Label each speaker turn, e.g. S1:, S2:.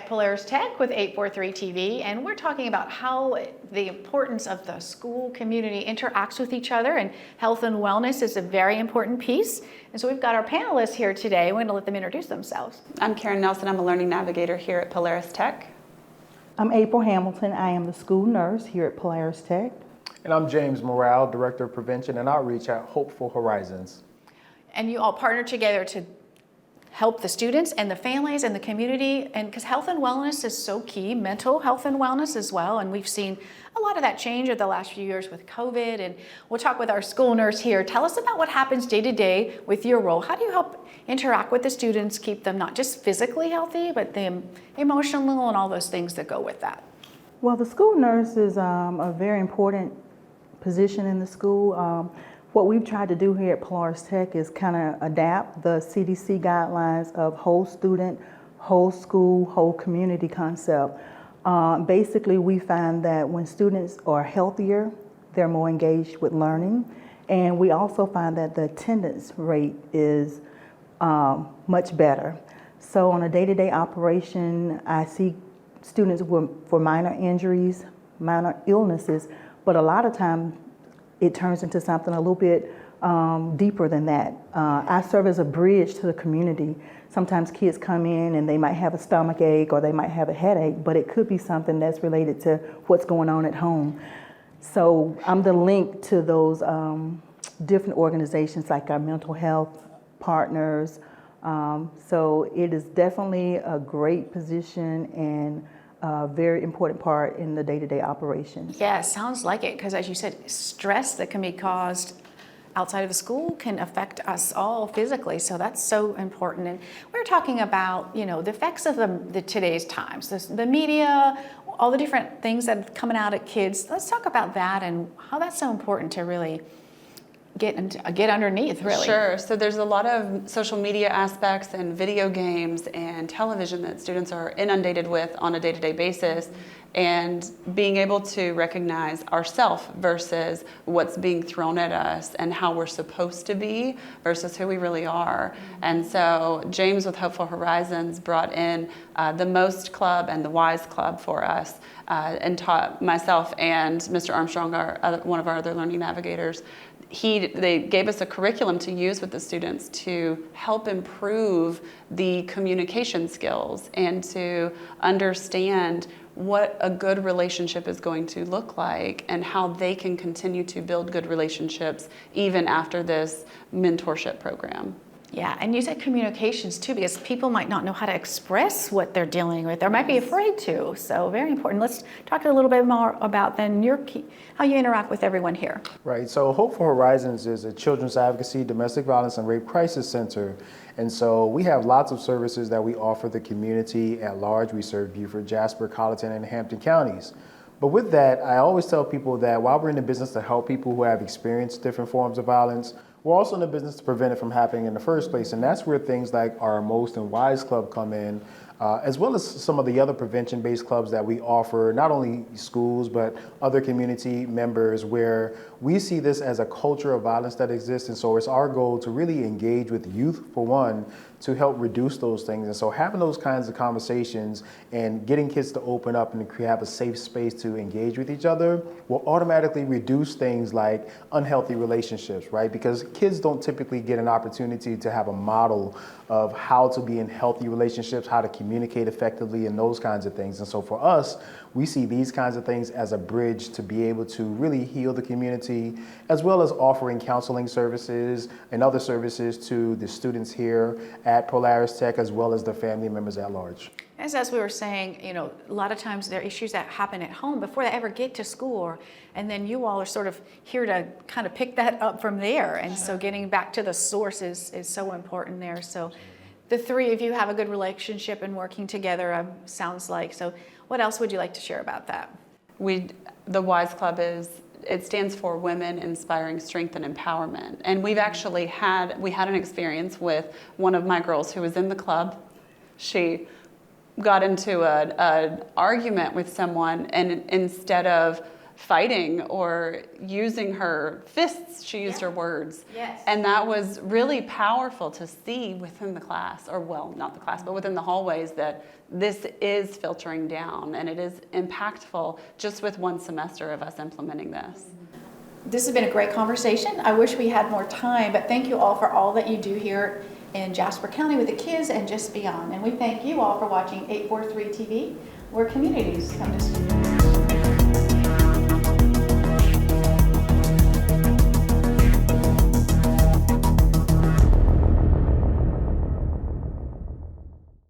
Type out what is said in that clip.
S1: at Polaris Tech with 843 TV, and we're talking about how the importance of the school community interacts with each other, and health and wellness is a very important piece. And so we've got our panelists here today. We're going to let them introduce themselves.
S2: I'm Caryn Nelson. I'm a learning navigator here at Polaris Tech.
S3: I'm April Hamilton. I am the school nurse here at Polaris Tech.
S4: And I'm James Morrall, Director of Prevention and Outreach at Hopeful Horizons.
S1: And you all partner together to help the students and the families and the community, and because health and wellness is so key, mental health and wellness as well, and we've seen a lot of that change over the last few years with COVID, and we'll talk with our school nurse here. Tell us about what happens day to day with your role. How do you help interact with the students, keep them not just physically healthy, but them emotional and all those things that go with that?
S3: Well, the school nurse is a very important position in the school. What we've tried to do here at Polaris Tech is kind of adapt the CDC guidelines of whole student, whole school, whole community concept. Basically, we find that when students are healthier, they're more engaged with learning. And we also find that the attendance rate is much better. So on a day-to-day operation, I see students for minor injuries, minor illnesses, but a lot of times it turns into something a little bit deeper than that. I serve as a bridge to the community. Sometimes kids come in and they might have a stomach ache or they might have a headache, but it could be something that's related to what's going on at home. So I'm the link to those different organizations like our mental health partners. So it is definitely a great position and a very important part in the day-to-day operations.
S1: Yeah, it sounds like it, because as you said, stress that can be caused outside of the school can affect us all physically, so that's so important. And we're talking about, you know, the effects of the today's times, the media, all the different things that are coming out at kids. Let's talk about that and how that's so important to really get underneath, really.
S2: Sure. So there's a lot of social media aspects and video games and television that students are inundated with on a day-to-day basis, and being able to recognize ourselves versus what's being thrown at us and how we're supposed to be versus who we really are. And so James with Hopeful Horizons brought in the MOST Club and the WHI's Club for us, and taught myself and Mr. Armstrong, one of our other learning navigators. They gave us a curriculum to use with the students to help improve the communication skills and to understand what a good relationship is going to look like and how they can continue to build good relationships even after this mentorship program.
S1: Yeah, and you said communications too, because people might not know how to express what they're dealing with or might be afraid to. So very important. Let's talk a little bit more about then how you interact with everyone here.
S4: Right, so Hopeful Horizons is a children's advocacy, domestic violence, and rape crisis center. And so we have lots of services that we offer the community at large. We serve Beaufort, Jasper, Colleton, and Hampton counties. But with that, I always tell people that while we're in the business to help people who have experienced different forms of violence, we're also in the business to prevent it from happening in the first place. And that's where things like our MOST and WHI's Club come in, as well as some of the other prevention-based clubs that we offer, not only schools, but other community members, where we see this as a culture of violence that exists. And so it's our goal to really engage with youth, for one, to help reduce those things. And so having those kinds of conversations and getting kids to open up and have a safe space to engage with each other will automatically reduce things like unhealthy relationships, right? Because kids don't typically get an opportunity to have a model of how to be in healthy relationships, how to communicate effectively, and those kinds of things. And so for us, we see these kinds of things as a bridge to be able to really heal the community, as well as offering counseling services and other services to the students here at Polaris Tech, as well as the family members at large.
S1: As we were saying, you know, a lot of times there are issues that happen at home before they ever get to school, and then you all are sort of here to kind of pick that up from there. And so getting back to the source is so important there. So the three of you have a good relationship and working together, sounds like. So what else would you like to share about that?
S2: The WHI's Club it stands for Women Inspiring Strength and Empowerment. And we had an experience with one of my girls who was in the club. She got into an argument with someone, and instead of fighting or using her fists. She used her words.
S1: Yes.
S2: And that was really powerful to see within the class, or well, not the class, but within the hallways, that this is filtering down and it is impactful just with one semester of us implementing this.
S1: This has been a great conversation. I wish we had more time, but thank you all for all that you do here in Jasper County with the kids and just beyond. And we thank you all for watching 843 TV, where communities come to see.